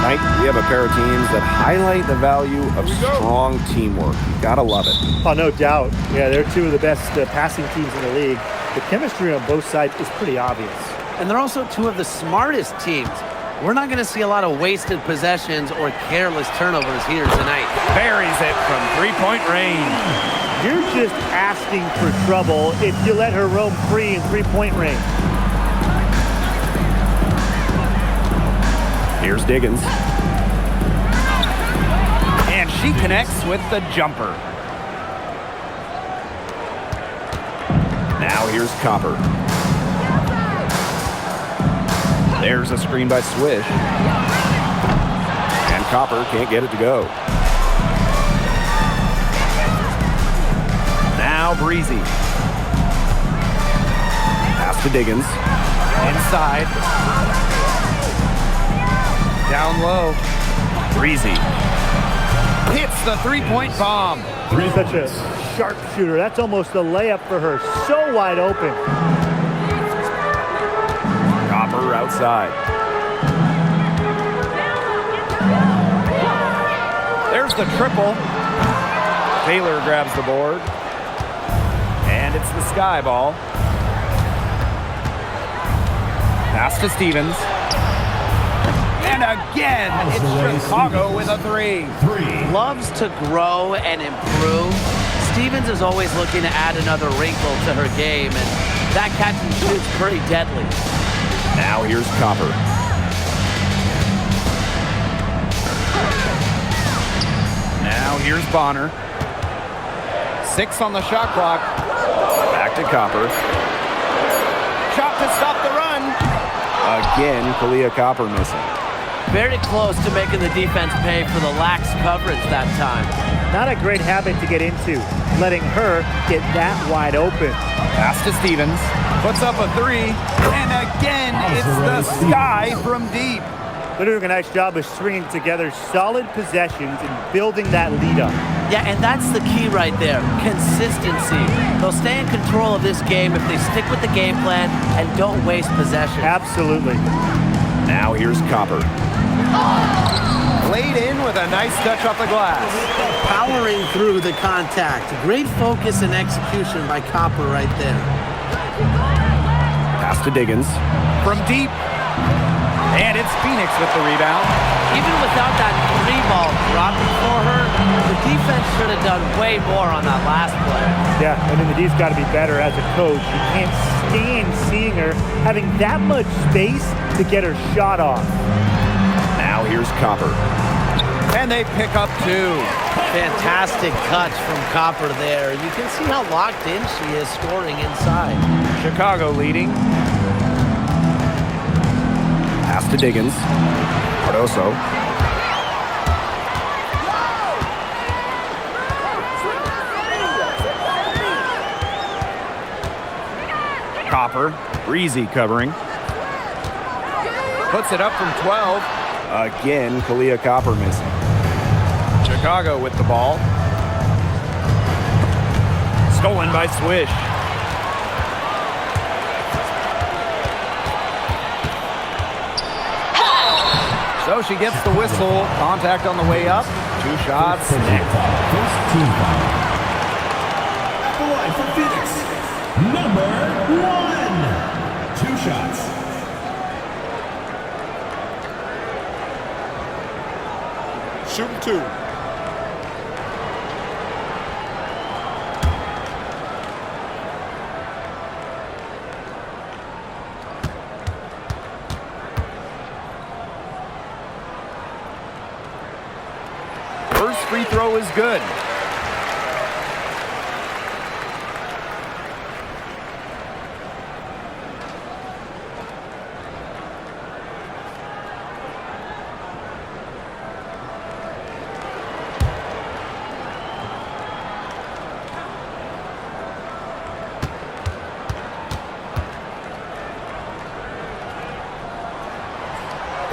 Tonight, we have a pair of teams that highlight the value of strong teamwork. You gotta love it. Oh, no doubt. Yeah, they're two of the best passing teams in the league. The chemistry on both sides is pretty obvious. And they're also two of the smartest teams. We're not going to see a lot of wasted possessions or careless turnovers here tonight. Buries it from three-point range. You're just asking for trouble if you let her roam free in three-point range. Here's Diggins. And she connects with the jumper. Now here's Copper. There's a screen by Swish. And Copper can't get it to go. Now Breezy. Pass to Diggins. Inside. Down low. Breezy. Hits the three-point bomb. Such a sharp shooter. That's almost a layup for her. So wide open. Copper outside. There's the triple. Taylor grabs the board. And it's the sky ball. Pass to Stevens. And again, it's Chicago with a three. Loves to grow and improve. Stevens is always looking to add another wrinkle to her game, and that catch and shoot's pretty deadly. Now here's Copper. Now here's Bonner. 6 on the shot clock. Back to Copper. Shot to stop the run. Again, Kalia Copper missing. Very close to making the defense pay for the lax coverage that time. Not a great habit to get into, letting her get that wide open. Pass to Stevens. Puts up a three. And again, it's the sky from deep. They're doing a nice job of stringing together solid possessions and building that lead up. Yeah, and that's the key right there, consistency. They'll stay in control of this game if they stick with the game plan and don't waste possession. Absolutely. Now here's Copper. Laid in with a nice touch off the glass. Powering through the contact. Great focus and execution by Copper right there. Pass to Diggins. From deep. And it's Phoenix with the rebound. Even without that three ball dropping for her, the defense should have done way more on that last play. Yeah, I mean, the D's got to be better as a coach. You can't stand seeing her having that much space to get her shot off. Now here's Copper. And they pick up 2. Fantastic touch from Copper there. You can see how locked in she is scoring inside. Chicago leading. Pass to Diggins. Cardoso. Copper. Breezy covering. Puts it up from 12. Again, Kalia Copper missing. Chicago with the ball. Stolen by Swish. So she gets the whistle. Contact on the way up. 2 shots. Next. First team foul. At the line for Phoenix, number 1. 2 shots. Shooting 2. First free throw is good.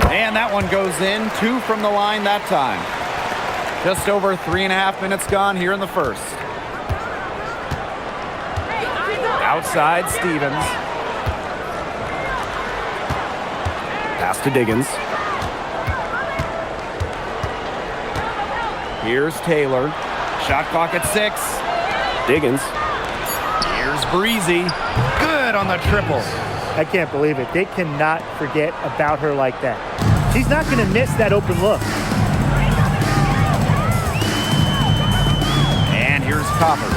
And that one goes in. 2 from the line that time. Just over 3.5 minutes gone here in the first. Outside Stevens. Pass to Diggins. Here's Taylor. Shot clock at 6. Diggins. Here's Breezy. Good on the triple. I can't believe it. They cannot forget about her like that. She's not going to miss that open look. And here's Copper.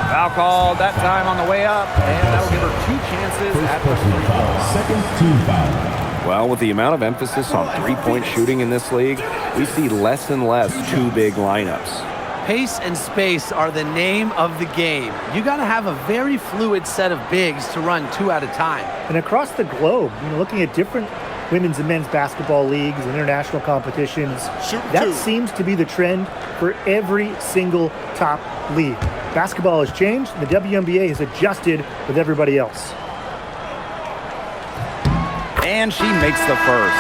Foul called that time on the way up, and that'll give her 2 chances at the free throw. Second team foul. Well, with the amount of emphasis on three-point shooting in this league, we see less and less two big lineups. Pace and space are the name of the game. You got to have a very fluid set of bigs to run 2 at a time. And across the globe, looking at different women's and men's basketball leagues and international competitions, that seems to be the trend for every single top league. Basketball has changed, and the WNBA has adjusted with everybody else. And she makes the first.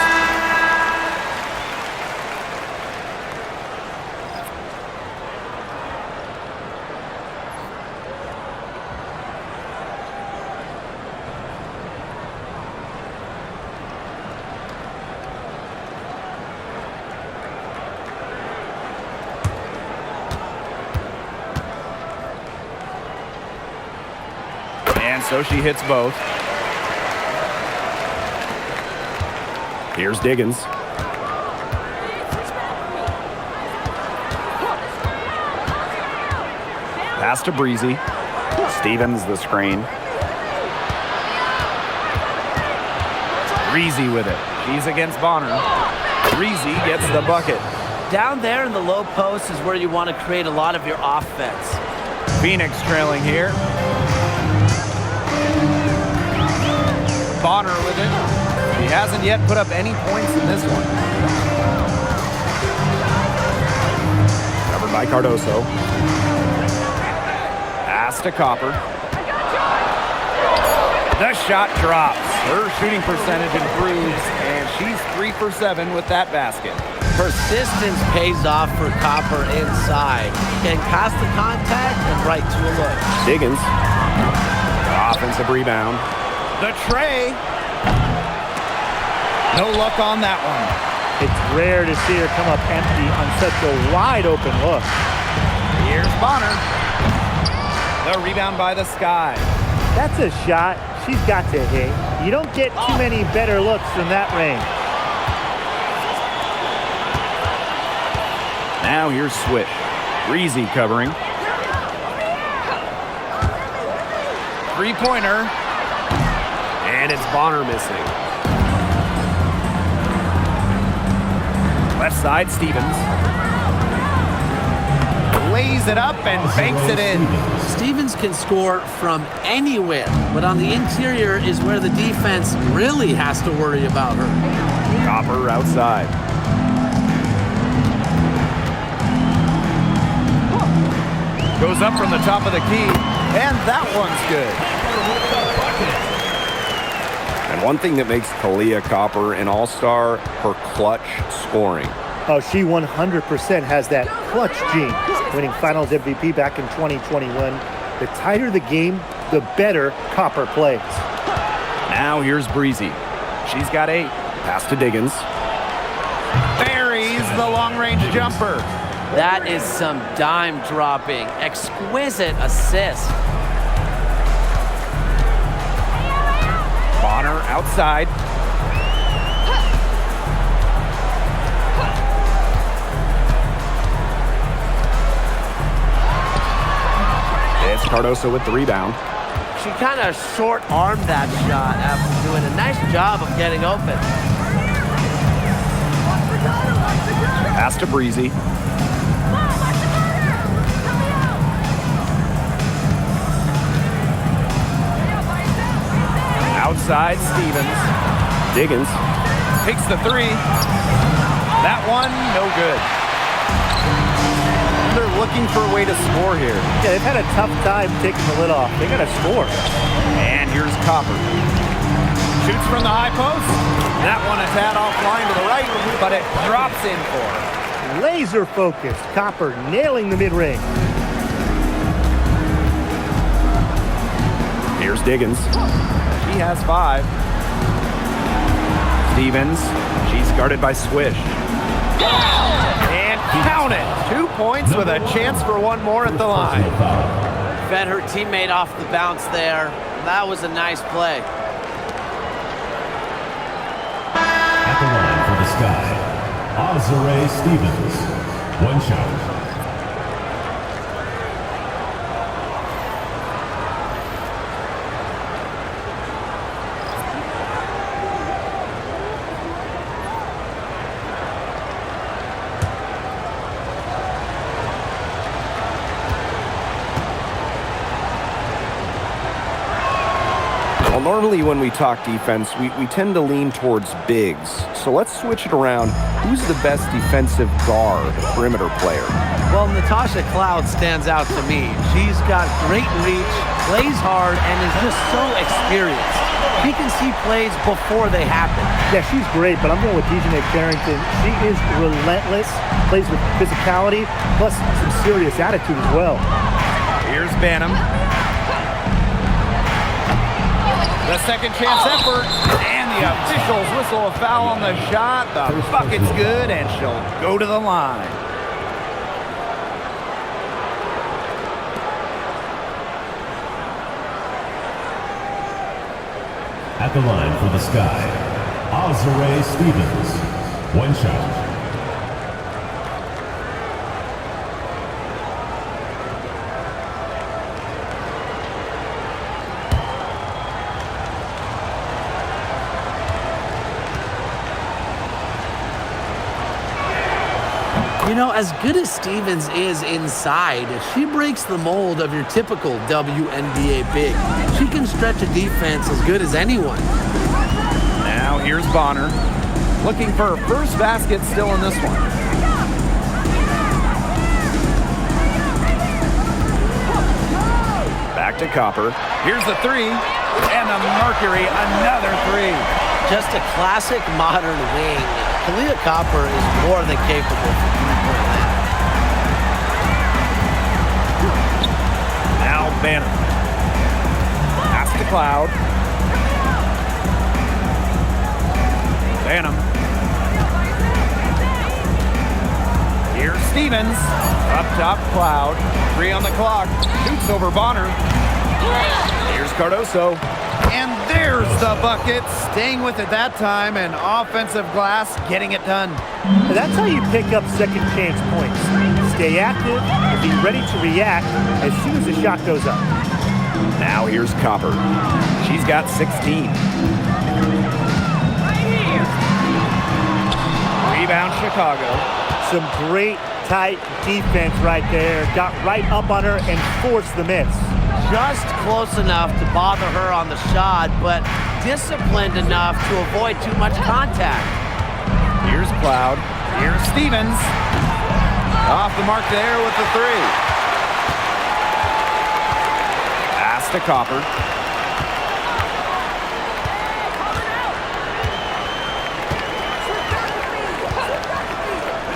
And so she hits both. Here's Diggins. Pass to Breezy. Stevens the screen. Breezy with it. She's against Bonner. Breezy gets the bucket. Down there in the low post is where you want to create a lot of your offense. Phoenix trailing here. Bonner with it. He hasn't yet put up any points in this one. Covered by Cardoso. Pass to Copper. The shot drops. Her shooting percentage improves, and she's 3 for 7 with that basket. Persistence pays off for Copper inside. Can cast the contact and right to a look. Diggins. Offensive rebound. The tray. No luck on that one. It's rare to see her come up empty on such a wide open look. Here's Bonner. The rebound by the Sky. That's a shot she's got to hit. You don't get too many better looks from that range. Now here's Swish. Breezy covering. Three-pointer. And it's Bonner missing. Left side, Stevens. Lays it up and banks it in. Stevens can score from anywhere, but on the interior is where the defense really has to worry about her. Copper outside. Goes up from the top of the key, and that one's good. And one thing that makes Kalia Copper an all-star, her clutch scoring. Oh, she 100% has that clutch gene, winning Finals MVP back in 2021. The tighter the game, the better Copper plays. Now here's Breezy. She's got 8. Pass to Diggins. Buries the long-range jumper. That is some dime dropping, exquisite assist. Bonner outside. It's Cardoso with the rebound. She kind of short-armed that shot after doing a nice job of getting open. Pass to Breezy. Outside, Stevens. Diggins. Takes the 3. That one, no good. They're looking for a way to score here. Yeah, they've had a tough time taking the lid off. They got to score. And here's Copper. Shoots from the high post. That one a tad offline to the right, but it drops in for her. Laser focused. Copper nailing the mid-range. Here's Diggins. He has 5. Stevens, she's guarded by Swish. And count it. 2 points with a chance for one more at the line. Fed her teammate off the bounce there. That was a nice play. At the line for the Sky, Azare Stevens. One shot. Well, normally when we talk defense, we tend to lean towards bigs. So let's switch it around. Who's the best defensive guard, perimeter player? Well, Natasha Cloud stands out to me. She's got great reach, plays hard, and is just so experienced. She can see plays before they happen. Yeah, she's great, but I'm going with Dejanay Carrington. She is relentless, plays with physicality, plus some serious attitude as well. Here's Banham. The second chance effort, and the officials whistle a foul on the shot. The bucket's good, and she'll go to the line. At the line for the Sky, Azare Stevens. One shot. You know, as good as Stevens is inside, she breaks the mold of your typical WNBA big. She can stretch a defense as good as anyone. Now here's Bonner, looking for her first basket still in this one. Back to Copper. Here's the three, and the Mercury, another three. Just a classic modern wing. Kalia Copper is more than capable for three-point land. Now Banner. Pass to Cloud. Banham. Here's Stevens. Up top, Cloud. 3 on the clock. Shoots over Bonner. Here's Cardoso. And there's the bucket. Staying with it that time, and offensive glass getting it done. And that's how you pick up second chance points. Stay active and be ready to react as soon as the shot goes up. Now here's Copper. She's got 16. Rebound Chicago. Some great tight defense right there. Got right up on her and forced the miss. Just close enough to bother her on the shot, but disciplined enough to avoid too much contact. Here's Cloud. Here's Stevens. Off the mark there with the three. Pass to Copper.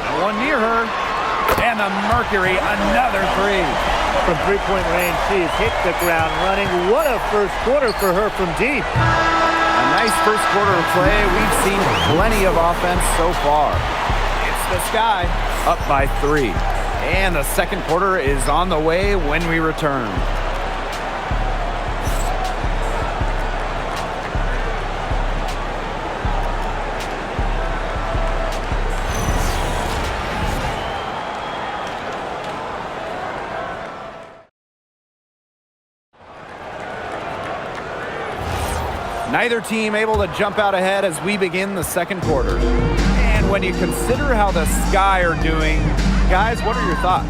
No one near her. And the Mercury, another three. From three-point range, she has hit the ground running. What a first quarter for her from deep. A nice first quarter of play. We've seen plenty of offense so far. It's the Sky up by 3. And the second quarter is on the way when we return. Neither team able to jump out ahead as we begin the second quarter. And when you consider how the Sky are doing, guys, what are your thoughts?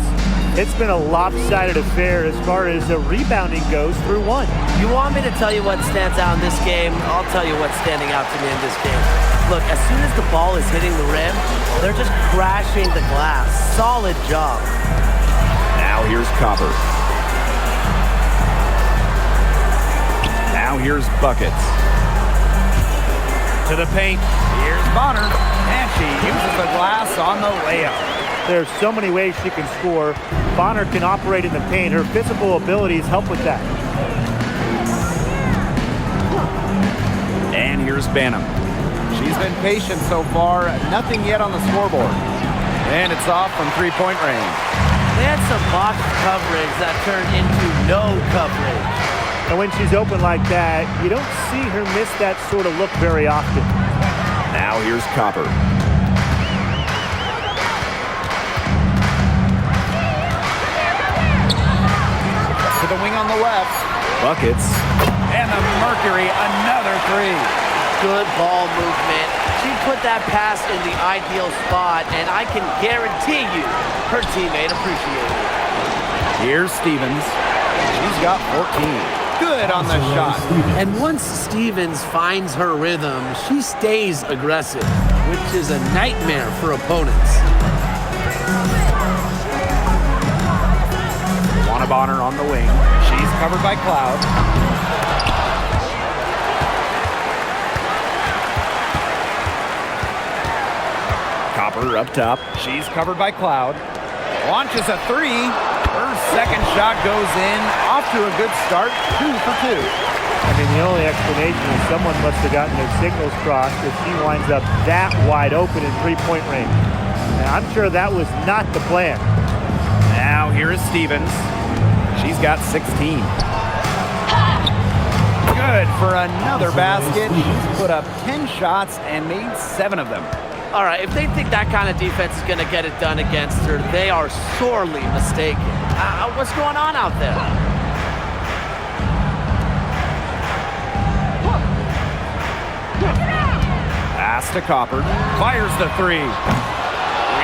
It's been a lopsided affair as far as the rebounding goes through one. You want me to tell you what stands out in this game? I'll tell you what's standing out to me in this game. Look, as soon as the ball is hitting the rim, they're just crashing the glass. Solid job. Now here's Copper. Now here's Buckets. To the paint. Here's Bonner. And she uses the glass on the layup. There's so many ways she can score. Bonner can operate in the paint. Her physical abilities help with that. And here's Banham. She's been patient so far. Nothing yet on the scoreboard. And it's off from three-point range. They had some box coverage that turned into no coverage. And when she's open like that, you don't see her miss that sort of look very often. Now here's Copper. To the wing on the left. Buckets. And the Mercury, another three. Good ball movement. She put that pass in the ideal spot, and I can guarantee you her teammate appreciated it. Here's Stevens. She's got 14. Good on the shot. And once Stevens finds her rhythm, she stays aggressive, which is a nightmare for opponents. Bonner on the wing. She's covered by Cloud. Copper up top. She's covered by Cloud. Launches a three. Her second shot goes in. Off to a good start. 2 for 2. I mean, the only explanation is someone must have gotten their signals crossed if she winds up that wide open in three-point range. And I'm sure that was not the plan. Now here is Stevens. She's got 16. Good for another basket. She's put up 10 shots and made 7 of them. All right, if they think that kind of defense is going to get it done against her, they are sorely mistaken. What's going on out there? Pass to Copper. Fires the three.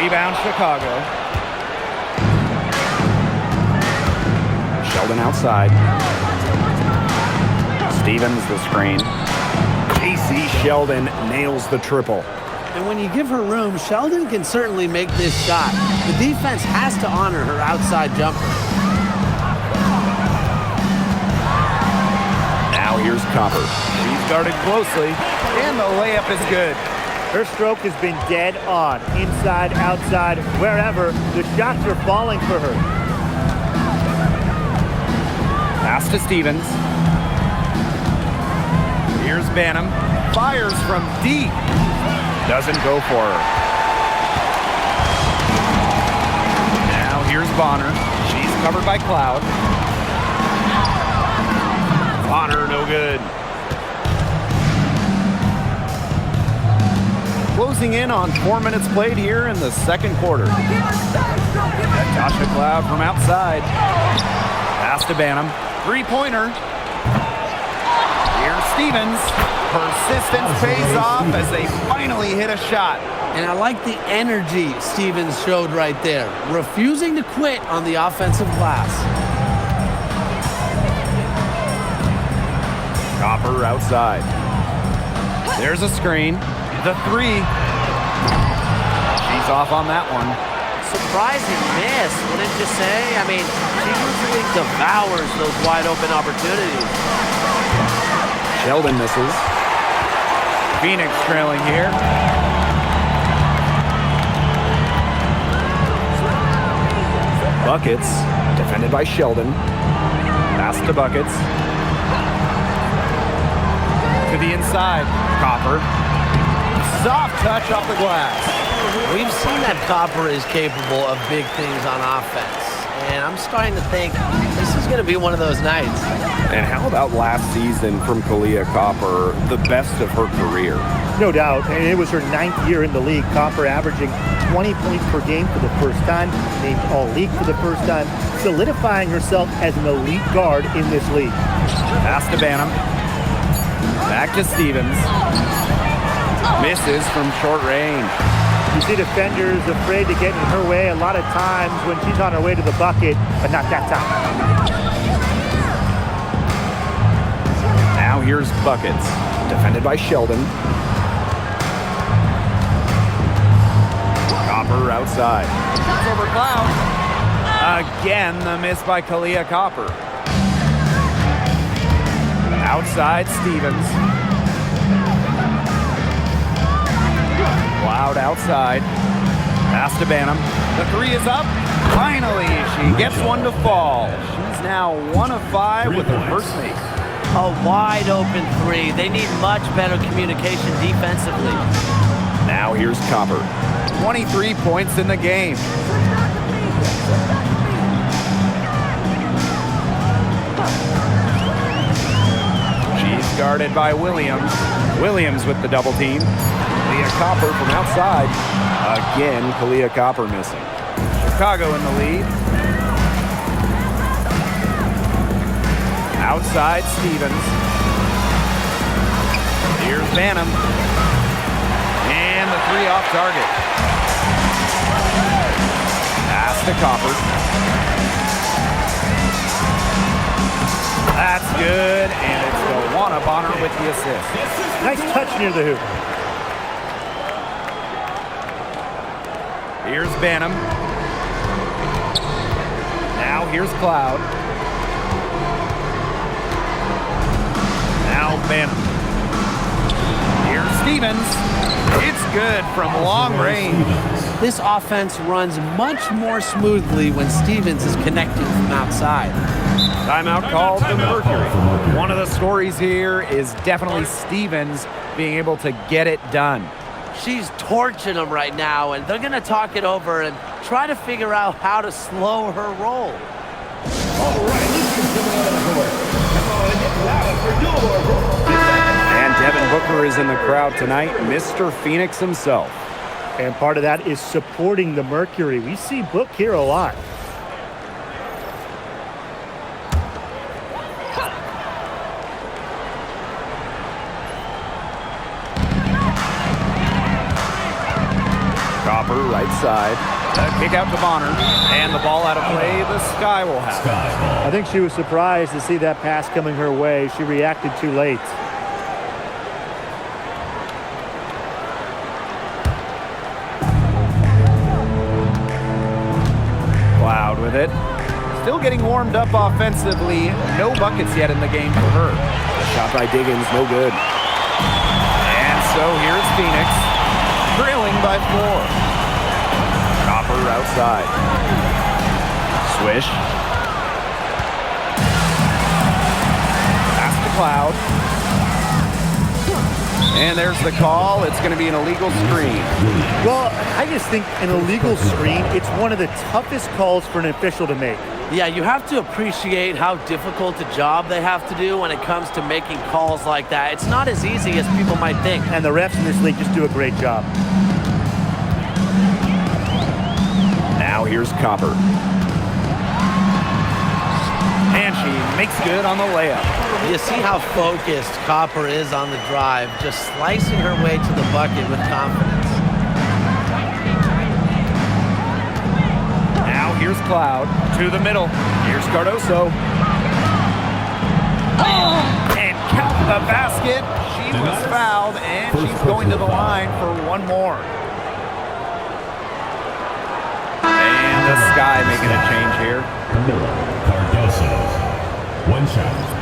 Rebound Chicago. Sheldon outside. Stevens the screen. J.C. Sheldon nails the triple. And when you give her room, Sheldon can certainly make this shot. The defense has to honor her outside jumper. Now here's Copper. She's guarded closely, and the layup is good. Her stroke has been dead on. Inside, outside, wherever. The shots are falling for her. Pass to Stevens. Here's Banham. Fires from deep. Doesn't go for her. Now here's Bonner. She's covered by Cloud. Bonner, no good. Closing in on 4 minutes played here in the second quarter. Natasha Cloud from outside. Pass to Banham. Three-pointer. Here's Stevens. Persistence pays off as they finally hit a shot. And I like the energy Stevens showed right there, refusing to quit on the offensive glass. Copper outside. There's a screen. The three. She's off on that one. Surprising miss, wouldn't you say? I mean, she usually devours those wide open opportunities. Sheldon misses. Phoenix trailing here. Buckets. Defended by Sheldon. Pass to Buckets. To the inside. Copper. Soft touch off the glass. We've seen that Copper is capable of big things on offense. And I'm starting to think this is going to be one of those nights. And how about last season from Kalia Copper, the best of her career? No doubt, and it was her 9th year in the league. Copper averaging 20 points per game for the first time, named All-League for the first time, solidifying herself as an elite guard in this league. Pass to Banham. Back to Stevens. Misses from short range. You see defenders afraid to get in her way a lot of times when she's on her way to the bucket, but not that time. Now here's Buckets. Defended by Sheldon. Copper outside. It's over Cloud. Again, the miss by Kalia Copper. Outside Stevens. Cloud outside. Pass to Banham. The three is up. Finally, she gets one to fall. She's now 1 of 5 with her first make. A wide open three. They need much better communication defensively. Now here's Copper. 23 points in the game. She's guarded by Williams. Williams with the double team. Kalia Copper from outside. Again, Kalia Copper missing. Chicago in the lead. Outside Stevens. Here's Banham. And the three off target. Pass to Copper. That's good, and it's Delwana Bonner with the assist. Nice touch near the hoop. Here's Banham. Now here's Cloud. Now Banham. Here's Stevens. It's good from long range. This offense runs much more smoothly when Stevens is connecting from outside. Timeout called to Mercury. One of the stories here is definitely Stevens being able to get it done. She's torching them right now, and they're going to talk it over and try to figure out how to slow her roll. All right, let's get someone on the court. Come on, get louder for your And Devin Booker is in the crowd tonight, Mr. Phoenix himself. And part of that is supporting the Mercury. We see Book here a lot. Copper, right side. Kick out to Bonner. And the ball out of play. The Sky will have it. I think she was surprised to see that pass coming her way. She reacted too late. Cloud with it. Still getting warmed up offensively. No buckets yet in the game for her. Shot by Diggins, no good. And so here's Phoenix. Trailing by 4. Copper outside. Swish. Pass to Cloud. And there's the call. It's going to be an illegal screen. Well, I just think an illegal screen, it's one of the toughest calls for an official to make. Yeah, you have to appreciate how difficult a job they have to do when it comes to making calls like that. It's not as easy as people might think. And the refs in this league just do a great job. Now here's Copper. And she makes good on the layup. You see how focused Copper is on the drive, just slicing her way to the bucket with confidence. Now here's Cloud to the middle. Here's Cardoso. And count the basket. She was fouled, and she's going to the line for one more. And the Sky making a change here. Cardoso. One shot.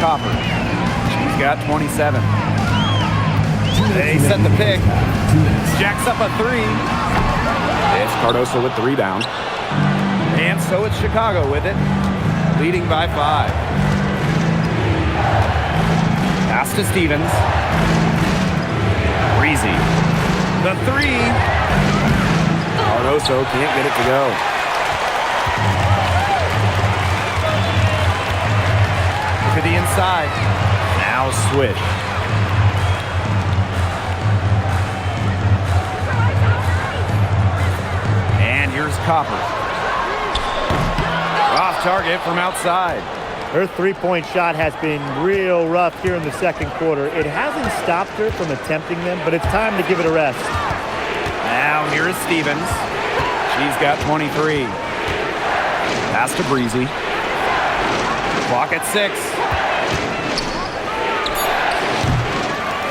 Copper. She's got 27. They set the pick. Jacks up a 3. It's Cardoso with the rebound. And so it's Chicago with it, leading by 5. Pass to Stevens. Breezy. The 3. Cardoso can't get it to go. To the inside. Now Swish. And here's Copper. Off target from outside. Her three-point shot has been real rough here in the second quarter. It hasn't stopped her from attempting them, but it's time to give it a rest. Now here is Stevens. She's got 23. Pass to Breezy. Clock at 6.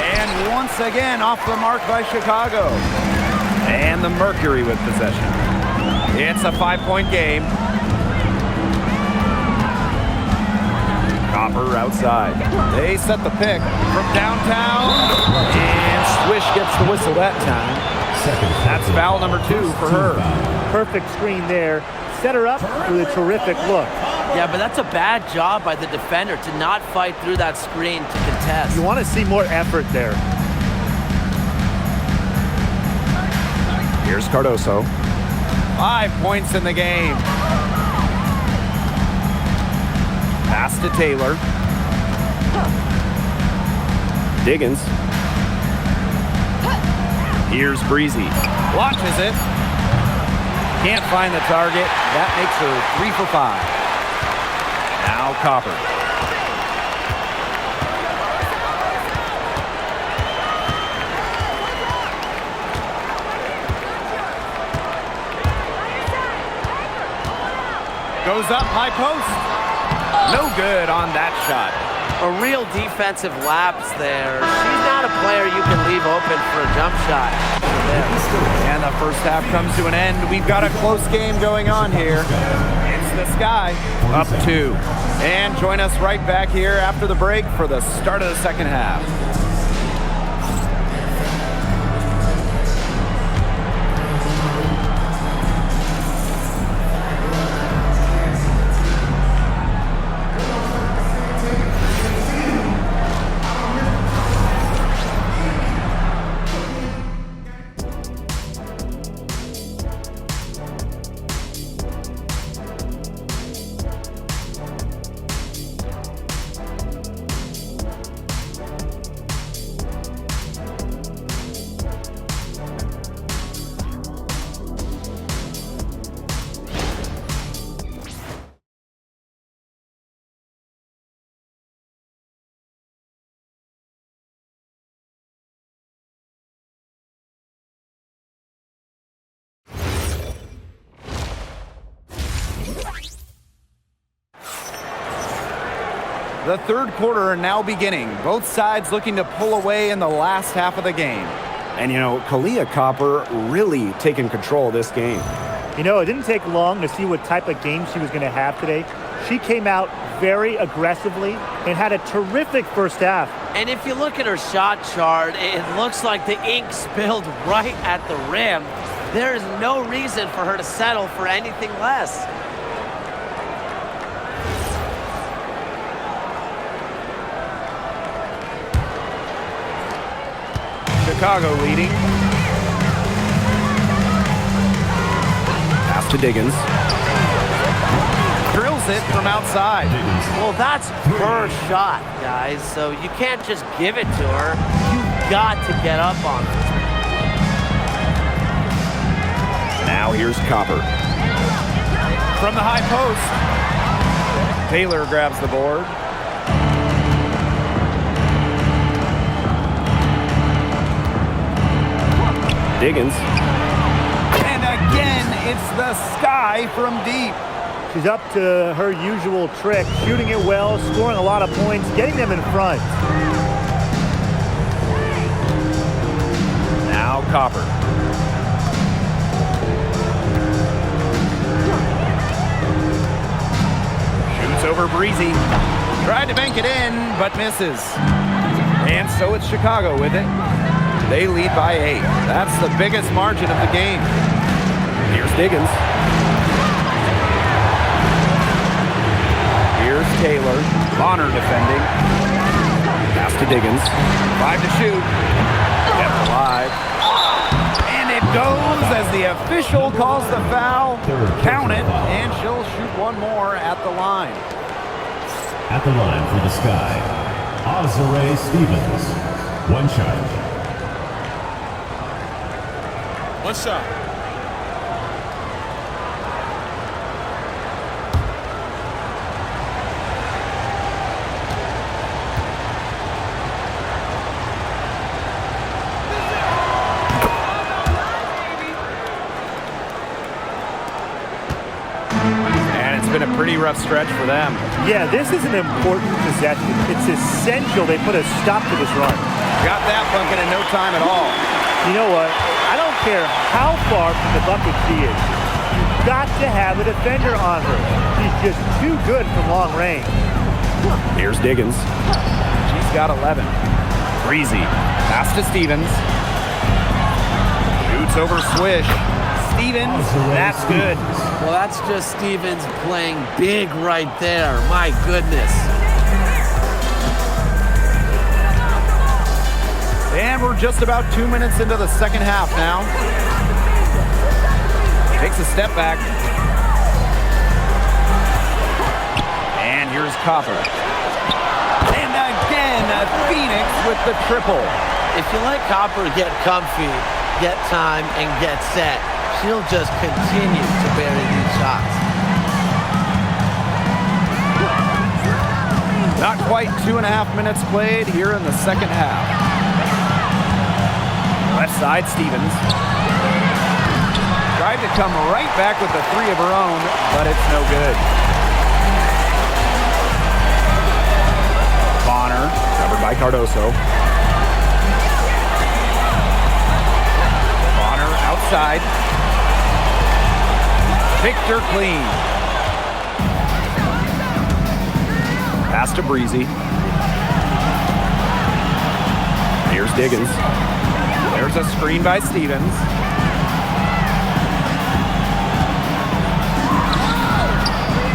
And once again off the mark by Chicago. And the Mercury with possession. It's a 5-point game. Copper outside. They set the pick from downtown. And Swish gets the whistle that time. That's foul number 2 for her. Perfect screen there. Set her up with a terrific look. Yeah, but that's a bad job by the defender to not fight through that screen to contest. You want to see more effort there. Here's Cardoso. 5 points in the game. Pass to Taylor. Diggins. Here's Breezy. Launches it. Can't find the target. That makes her 3 for 5. Now Copper. Goes up, high post. No good on that shot. A real defensive lapse there. She's not a player you can leave open for a jump shot. And the first half comes to an end. We've got a close game going on here. It's the Sky up 2. And join us right back here after the break for the start of the second half. The third quarter now beginning. Both sides looking to pull away in the last half of the game. And, you know, Kalia Copper really taking control of this game. You know, it didn't take long to see what type of game she was going to have today. She came out very aggressively and had a terrific first half. And if you look at her shot chart, it looks like the ink spilled right at the rim. There is no reason for her to settle for anything less. Chicago leading. Pass to Diggins. Drills it from outside. Well, that's her shot, guys, so you can't just give it to her. You've got to get up on it. Now here's Copper. From the high post. Taylor grabs the board. Diggins. And again, it's the Sky from deep. She's up to her usual trick, shooting it well, scoring a lot of points, getting them in front. Now Copper. Shoots over Breezy. Tried to bank it in, but misses. And so it's Chicago with it. They lead by 8. That's the biggest margin of the game. Here's Diggins. Here's Taylor. Bonner defending. Pass to Diggins. 5 to shoot. Kept alive. And it goes as the official calls the foul. Count it, and she'll shoot one more at the line. At the line for the Sky, Azare Stevens. One shot. One shot. And it's been a pretty rough stretch for them. Yeah, this is an important possession. It's essential they put a stop to this run. Got that bucket in no time at all. You know what? I don't care how far from the bucket she is. You've got to have a defender on her. She's just too good from long range. Here's Diggins. She's got 11. Breezy. Pass to Stevens. Shoots over Swish. Stevens. That's good. Well, that's just Stevens playing big right there. My goodness. And we're just about 2 minutes into the second half now. Takes a step back. And here's Copper. And again, Phoenix with the triple. If you let Copper get comfy, get time, and get set, she'll just continue to bury these shots. Not quite 2.5 minutes played here in the second half. Left side, Stevens. Tried to come right back with the three of her own, but it's no good. Bonner, Covered by Cardoso. Bonner outside. Victor clean. Pass to Breezy. Here's Diggins. There's a screen by Stevens.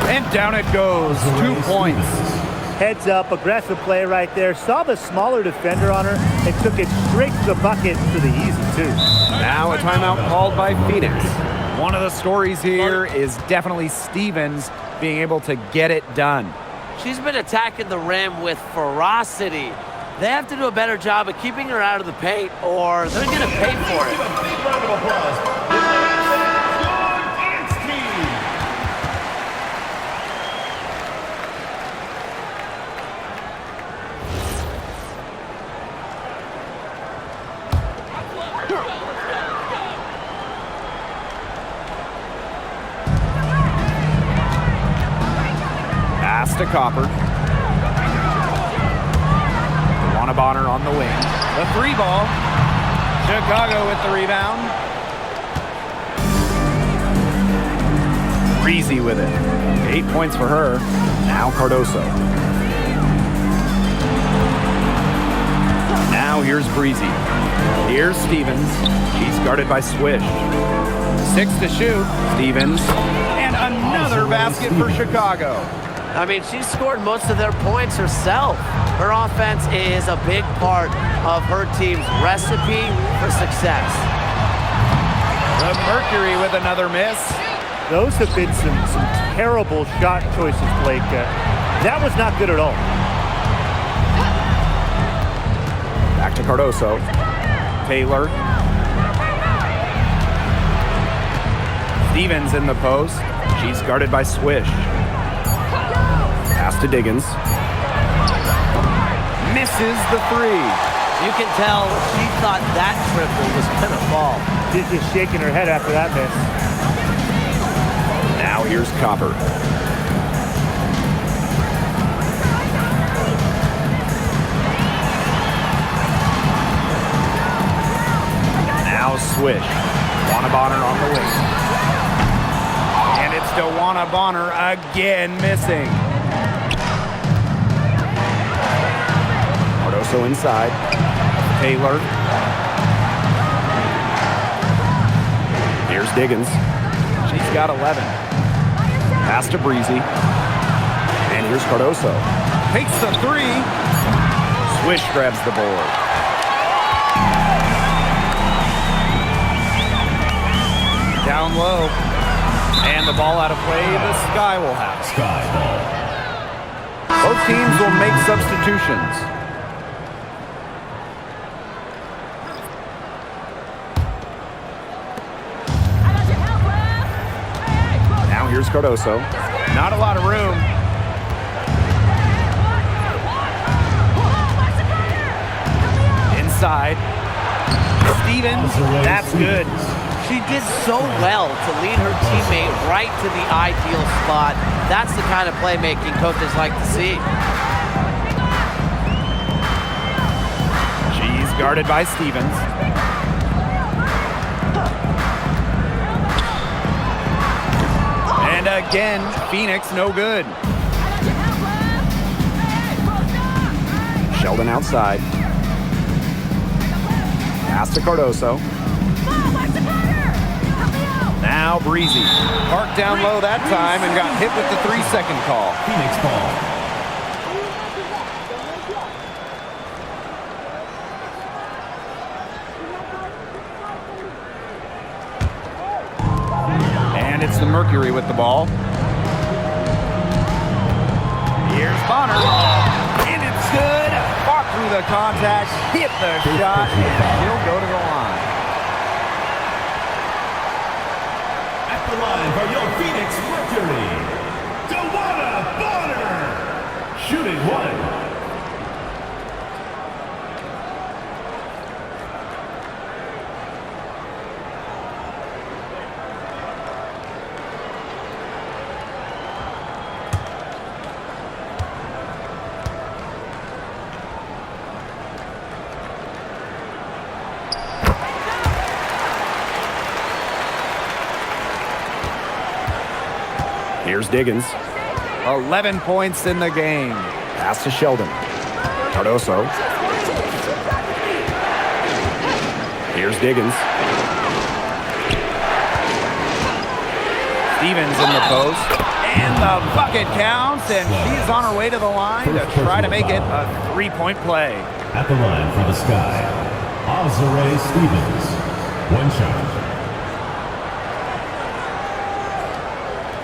And down it goes. 2 points. Heads up, aggressive play right there. Saw the smaller defender on her and took it straight to the bucket for the easy two. Now a timeout called by Phoenix. One of the stories here is definitely Stevens being able to get it done. She's been attacking the rim with ferocity. They have to do a better job of keeping her out of the paint, or they're going to pay for it. Round of applause. Pass to Copper. Bonner on the wing. The three ball. Chicago with the rebound. Breezy with it. 8 points for her. Now Cardoso. Now here's Breezy. Here's Stevens. She's guarded by Swish. 6 to shoot. Stevens. And another basket for Chicago. I mean, she scored most of their points herself. Her offense is a big part of her team's recipe for success. The Mercury with another miss. Those have been some terrible shot choices, Blake. That was not good at all. Back to Cardoso. Taylor. Stevens in the post. She's guarded by Swish. Pass to Diggins. Misses the three. You can tell she thought that triple was going to fall. She's just shaking her head after that miss. Now here's Copper. Now Swish. Bonner on the wing. And it's DeWanna Bonner again missing. Cardoso inside. Taylor. Here's Diggins. She's got 11. Pass to Breezy. And here's Cardoso. Takes the three. Swish grabs the board. Down low. And the ball out of play. The Sky will have it. Sky ball. Both teams will make substitutions. Now here's Cardoso. Not a lot of room. Inside. Stevens. That's good. She did so well to lead her teammate right to the ideal spot. That's the kind of playmaking coaches like to see. She's guarded by Stevens. And again, Phoenix no good. Sheldon outside. Pass to Cardoso. Now Breezy. Parked down low that time and got hit with the 3-second call. Phoenix ball. And it's the Mercury with the ball. Here's Bonner. And it's good. Fought through the contact, hit the shot, and he'll go to the line. At the line for your Phoenix Mercury, Bonner. Shooting one. Here's Diggins. 11 points in the game. Pass to Sheldon. Cardoso. Here's Diggins. Stevens in the post. And the bucket counts, and she's on her way to the line to try to make it a 3-point play. At the line for the Sky, Azure Stevens. One shot.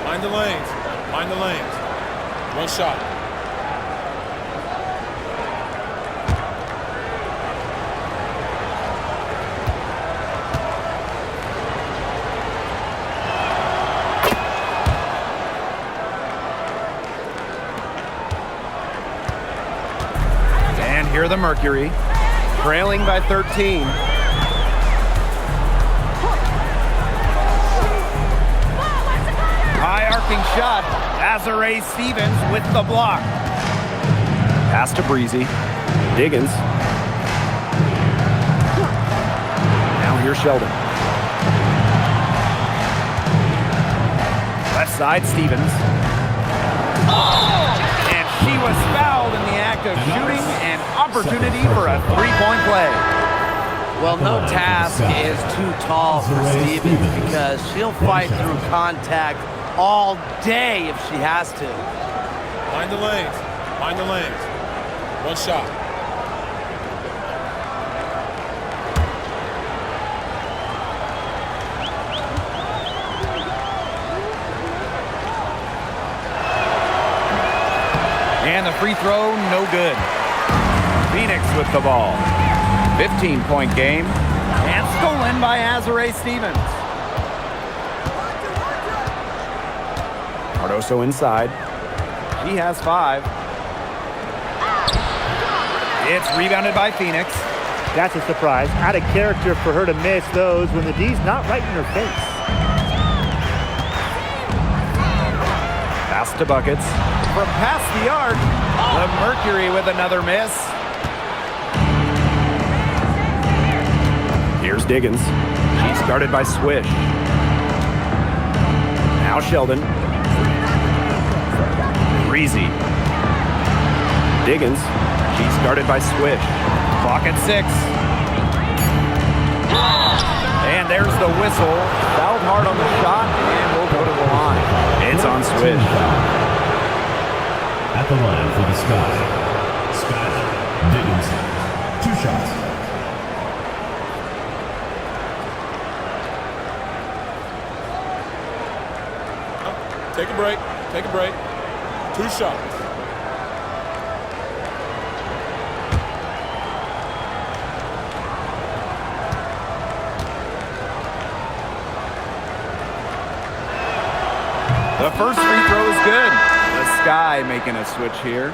Mind the lanes. Mind the lanes. One shot. And here the Mercury, trailing by 13. High arcing shot. Azure Stevens with the block. Pass to Breezy. Diggins. Now here's Sheldon. Left side, Stevens. And she was fouled in the act of shooting, an opportunity for a 3-point play. Well, no task is too tall for Stevens because she'll fight through contact all day if she has to. Mind the lanes. Mind the lanes. One shot. And the free throw, no good. Phoenix with the ball. 15-point game. And stolen by Azure Stevens. Cardoso inside. She has 5. It's rebounded by Phoenix. That's a surprise. Out of character for her to miss those when the D's not right in her face. Pass to Buckets. From past the arc, the Mercury with another miss. Here's Diggins. She's guarded by Swish. Now Sheldon. Breezy. Diggins. She's guarded by Swish. Clock at 6. And there's the whistle. Fouled hard on the shot, and we'll go to the line. It's on Swish. At the line for the Sky, Skyler Diggins. 2 shots. Take a break. Take a break. 2 shots. The first free throw is good. The Sky making a switch here.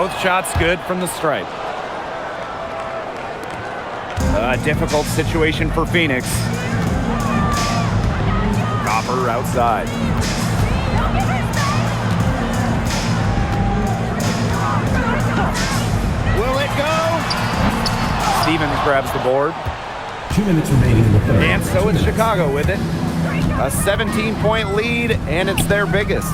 Both shots good from the stripe. A difficult situation for Phoenix. Copper outside. Will it go? Stevens grabs the board. 2 minutes remaining in the third. And so it's Chicago with it. A 17-point lead, and it's their biggest.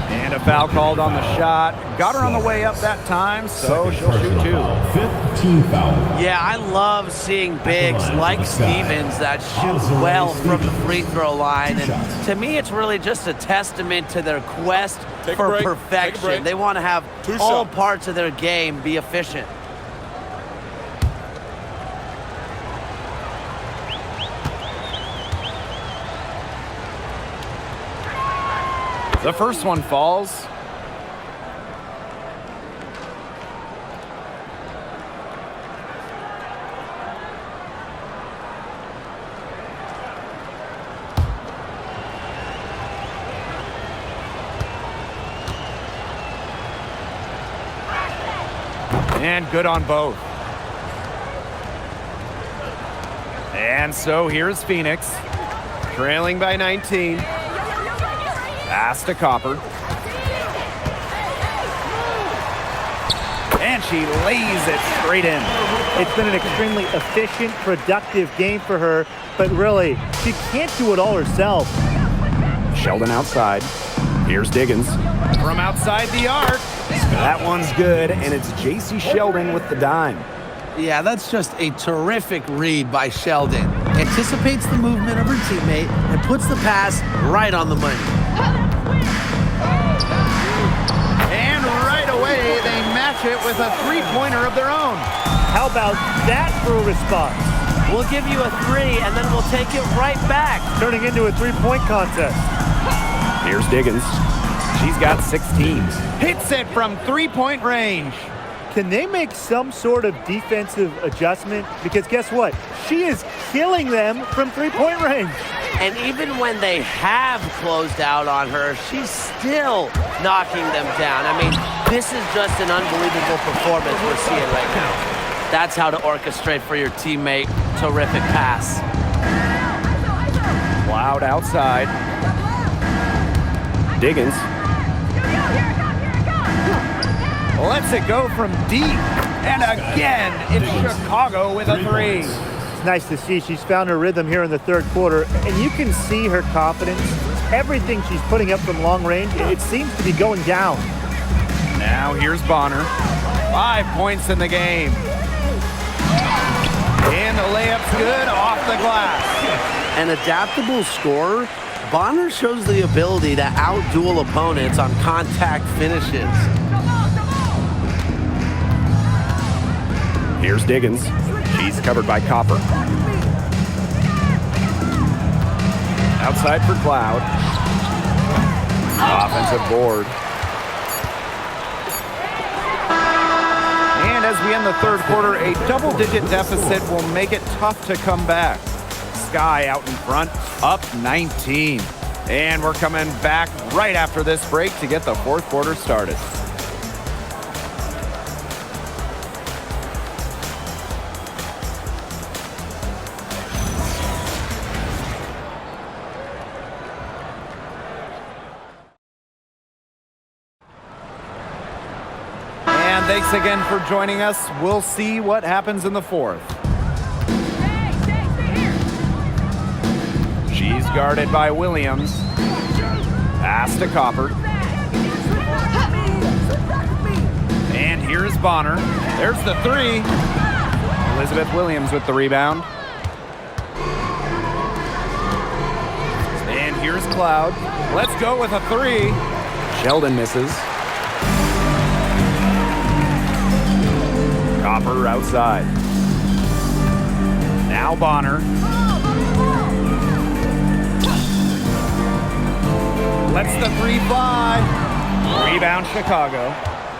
And a foul called on the shot. Got her on the way up that time, so she'll shoot 2. 5th team foul. Yeah, I love seeing bigs like Stevens that shoot well from the free throw line. And to me, it's really just a testament to their quest for perfection. They want to have all parts of their game be efficient. The first one falls. And good on both. And so here's Phoenix, trailing by 19. Pass to Copper. And she lays it straight in. It's been an extremely efficient, productive game for her, but really, she can't do it all herself. Sheldon outside. Here's Diggins. From outside the arc. That one's good, and it's J.C. Sheldon with the dime. Yeah, that's just a terrific read by Sheldon. Anticipates the movement of her teammate and puts the pass right on the money. And right away, they match it with a three-pointer of their own. How about that for a response? We'll give you a 3, and then we'll take it right back. Turning into a three-point contest. Here's Diggins. She's got 16. Hits it from three-point range. Can they make some sort of defensive adjustment? Because guess what? She is killing them from three-point range. And even when they have closed out on her, she's still knocking them down. I mean, this is just an unbelievable performance we're seeing right now. That's how to orchestrate for your teammate. Terrific pass. Cloud outside. Diggins. Lets it go from deep. And again, it's Chicago with a 3. It's nice to see she's found her rhythm here in the third quarter, and you can see her confidence. Everything she's putting up from long range, it seems to be going down. Now here's Bonner. 5 points in the game. And the layup's good off the glass. An adaptable scorer, Bonner shows the ability to outduel opponents on contact finishes. Here's Diggins. She's covered by Copper. Outside for Cloud. Offensive board. And as we end the third quarter, a double-digit deficit will make it tough to come back. Sky out in front, up 19. And we're coming back right after this break to get the fourth quarter started. And thanks again for joining us. We'll see what happens in the fourth. She's guarded by Williams. Pass to Copper. And here's Bonner. There's the 3. Elizabeth Williams with the rebound. And here's Cloud. Let's go with a 3. Sheldon misses. Copper outside. Now Bonner. Lets the 3 fly. Rebound Chicago.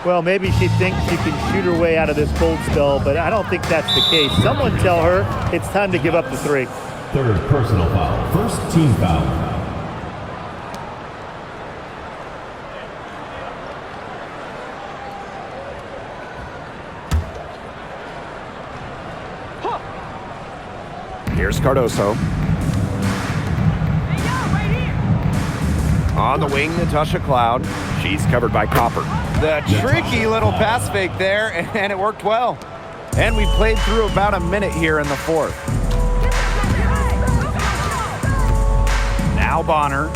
Well, maybe she thinks she can shoot her way out of this cold spell, but I don't think that's the case. Someone tell her it's time to give up the 3. Third personal foul. First team foul. Here's Cardoso. On the wing, Natasha Cloud. She's covered by Copper. The tricky little pass fake there, and it worked well. And we've played through about a minute here in the fourth. Now Bonner.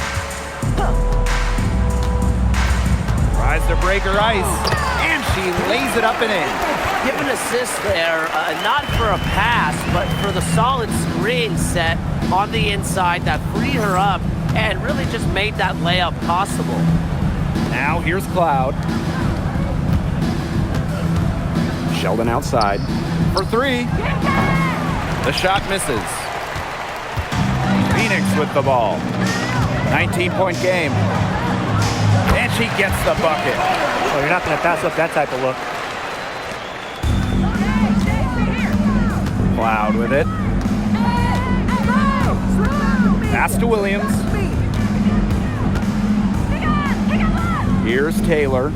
Tries to break her ice, and she lays it up and in. Give an assist there, not for a pass, but for the solid screen set on the inside that freed her up and really just made that layup possible. Now here's Cloud. Sheldon outside. For three. The shot misses. Phoenix with the ball. 19-point game. And she gets the bucket. Oh, you're not going to pass up that type of look. Cloud with it. Pass to Williams. Here's Taylor.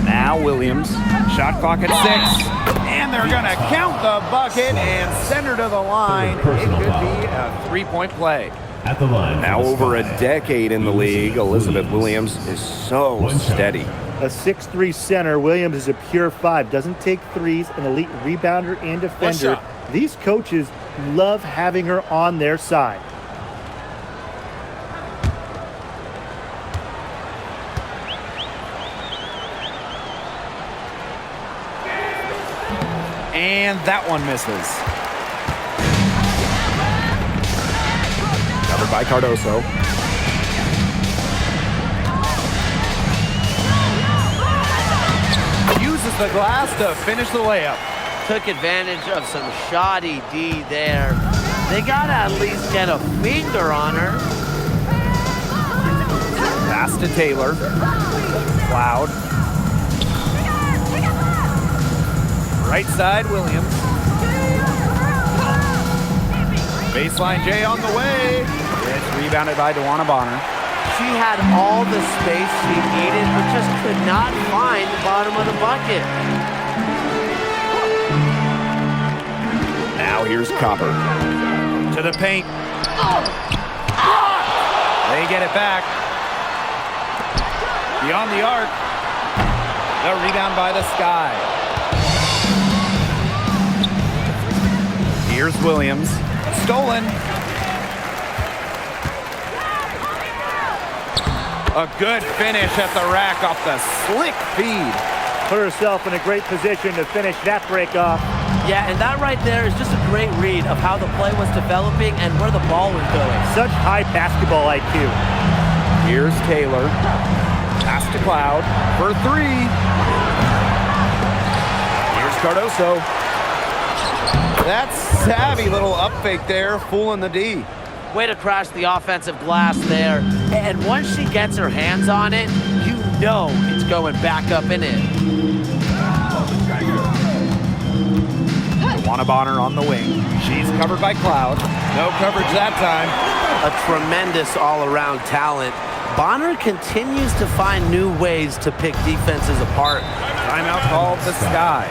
Now Williams. Shot clock at 6. And they're going to count the bucket and send her to the line. It could be a 3-point play. At the line. Now over a decade in the league, Elizabeth Williams is so steady. A 6'3 center, Williams is a pure 5. Doesn't take threes, an elite rebounder and defender. These coaches love having her on their side. And that one misses. Covered by Cardoso. Uses the glass to finish the layup. Took advantage of some shoddy D there. They gotta at least get a finger on her. Pass to Taylor. Cloud. Right side, Williams. Baseline J on the way. It's rebounded by DeWanna Bonner. She had all the space she needed, but just could not find the bottom of the bucket. Now here's Copper. To the paint. They get it back. Beyond the arc. The rebound by the Sky. Here's Williams. Stolen. A good finish at the rack off the slick feed. Put herself in a great position to finish that break off. Yeah, and that right there is just a great read of how the play was developing and where the ball was going. Such high basketball IQ. Here's Taylor. Pass to Cloud for 3. Here's Cardoso. That savvy little up fake there, fooling the D. Way to crash the offensive glass there. And once she gets her hands on it, you know it's going back up and in. DeWanna Bonner on the wing. She's covered by Cloud. No coverage that time. A tremendous all-around talent. Bonner continues to find new ways to pick defenses apart. Timeout called the Sky.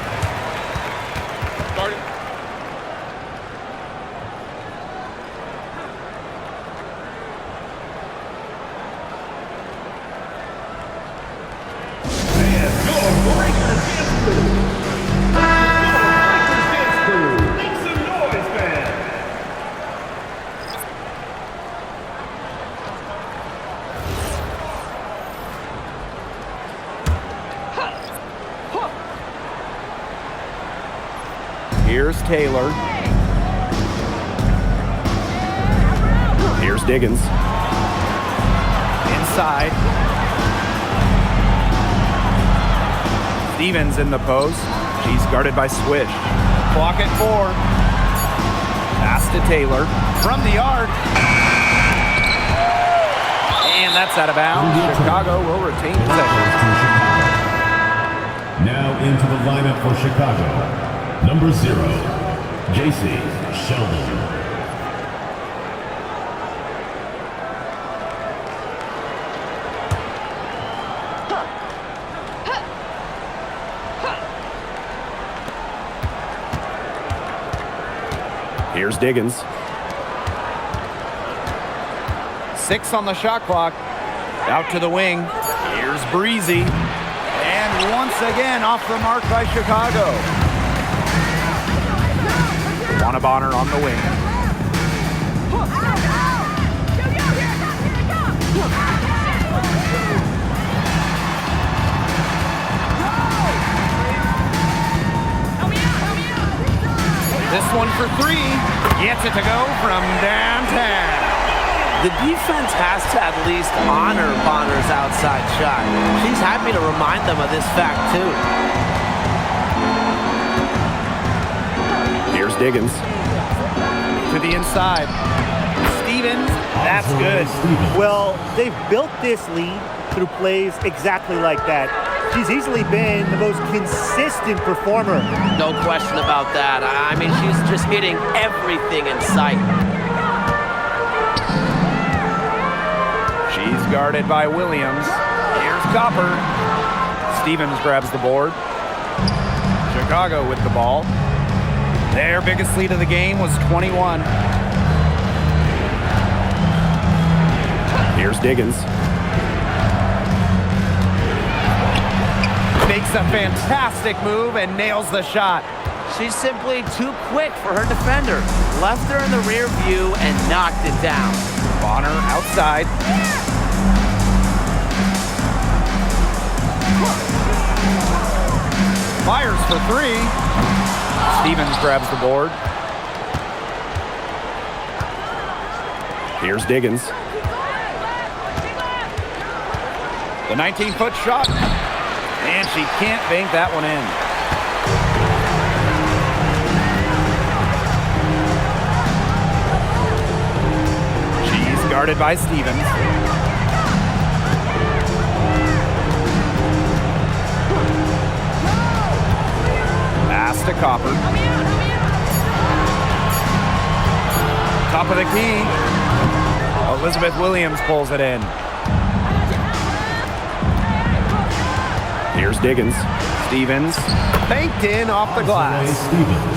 Here's Taylor. Here's Diggins. Inside. Stevens in the post. She's guarded by Swish. Clock at 4. Pass to Taylor. From the arc. And that's out of bounds. Chicago will retain possession. Now into the lineup for Chicago. Number 0, JC Sheldon. Here's Diggins. 6 on the shot clock. Out to the wing. Here's Breezy. And once again off the mark by Chicago. Bonner on the wing. This one for 3. Gets it to go from downtown. The defense has to at least honor Bonner's outside shot. She's happy to remind them of this fact, too. Here's Diggins. To the inside. Stevens, that's good. Well, they've built this lead through plays exactly like that. She's easily been the most consistent performer. No question about that. I mean, she's just hitting everything in sight. She's guarded by Williams. Here's Copper. Stevens grabs the board. Chicago with the ball. Their biggest lead of the game was 21. Here's Diggins. Makes a fantastic move and nails the shot. She's simply too quick for her defender. Left her in the rear view and knocked it down. Bonner outside. Fires for 3. Stevens grabs the board. Here's Diggins. The 19-foot shot. And she can't bank that one in. She's guarded by Stevens. Pass to Copper. Top of the key. Elizabeth Williams pulls it in. Here's Diggins. Stevens banked in off the glass.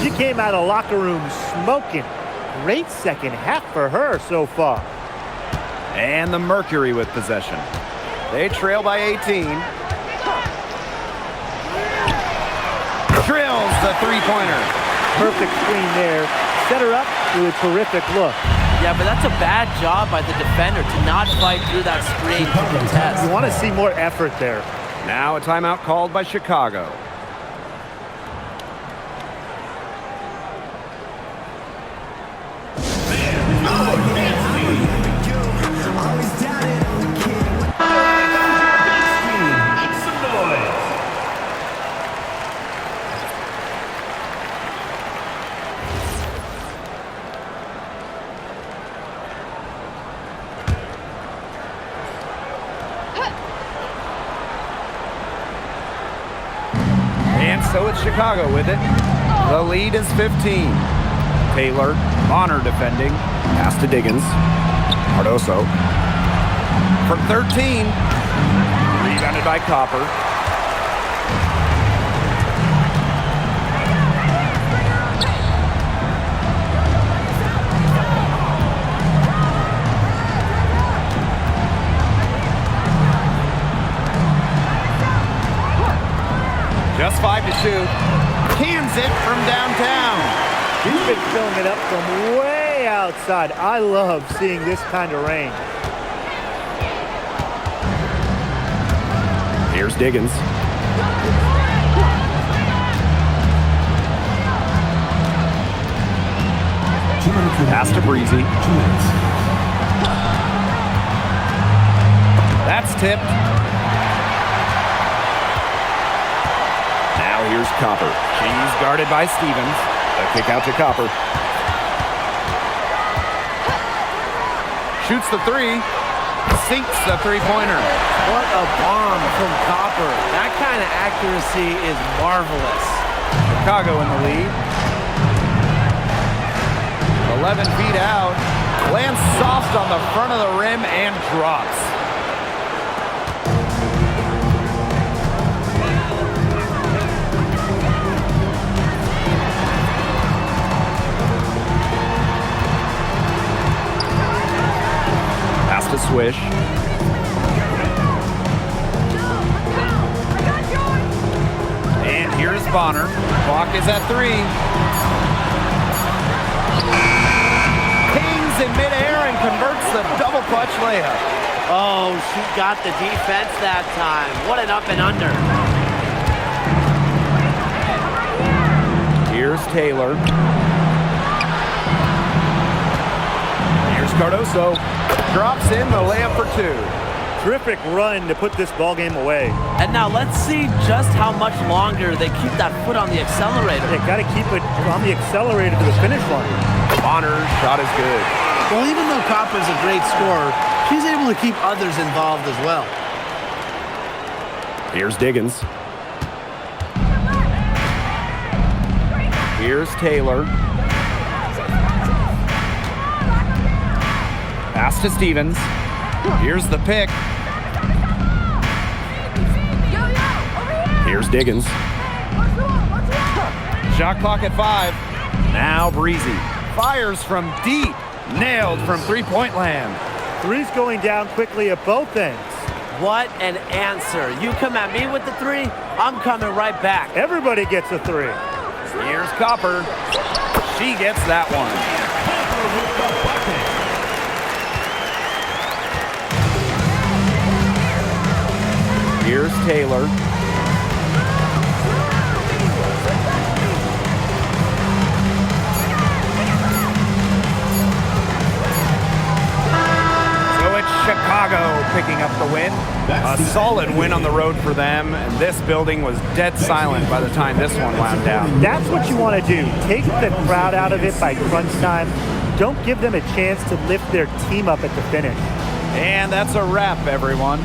She came out of locker room smoking. Great second half for her so far. And the Mercury with possession. They trail by 18. Drills the three-pointer. Perfect screen there. Set her up with a terrific look. Yeah, but that's a bad job by the defender to not fight through that screen to contest. You want to see more effort there. Now a timeout called by Chicago. So it's Chicago with it. The lead is 15. Taylor, Bonner defending. Pass to Diggins. Cardoso. From 13. Rebounded by Copper. Just 5 to shoot. Cans it from downtown. She's been filling it up from way outside. I love seeing this kind of rain. Here's Diggins. Pass to Breezy. That's tipped. Here's Copper. She's guarded by Stevens. A kick out to Copper. Shoots the 3. Sinks the three-pointer. What a bomb from Copper. That kind of accuracy is marvelous. Chicago in the lead. 11 feet out. Lands soft on the front of the rim and drops. swish. And here's Bonner. Clock is at 3. Hangs in midair and converts the double clutch layup. Oh, she got the defense that time. What an up and under. Here's Taylor. Here's Cardoso. Drops in the layup for 2. Terrific run to put this ball game away. And now let's see just how much longer they keep that foot on the accelerator. They got to keep it on the accelerator to the finish line. Bonner's shot is good. Well, even though Copper's a great scorer, she's able to keep others involved as well. Here's Diggins. Here's Taylor. Pass to Stevens. Here's the pick. Here's Diggins. Shot clock at 5. Now Breezy. Fires from deep. Nailed from three-point land. Three's going down quickly at both ends. What an answer. You come at me with the 3, I'm coming right back. Everybody gets a 3. Here's Copper. She gets that one. Here's Taylor. So it's Chicago picking up the win. A solid win on the road for them, and this building was dead silent by the time this one wound down. That's what you want to do. Take the crowd out of it by crunch time. Don't give them a chance to lift their team up at the finish. And that's a wrap, everyone.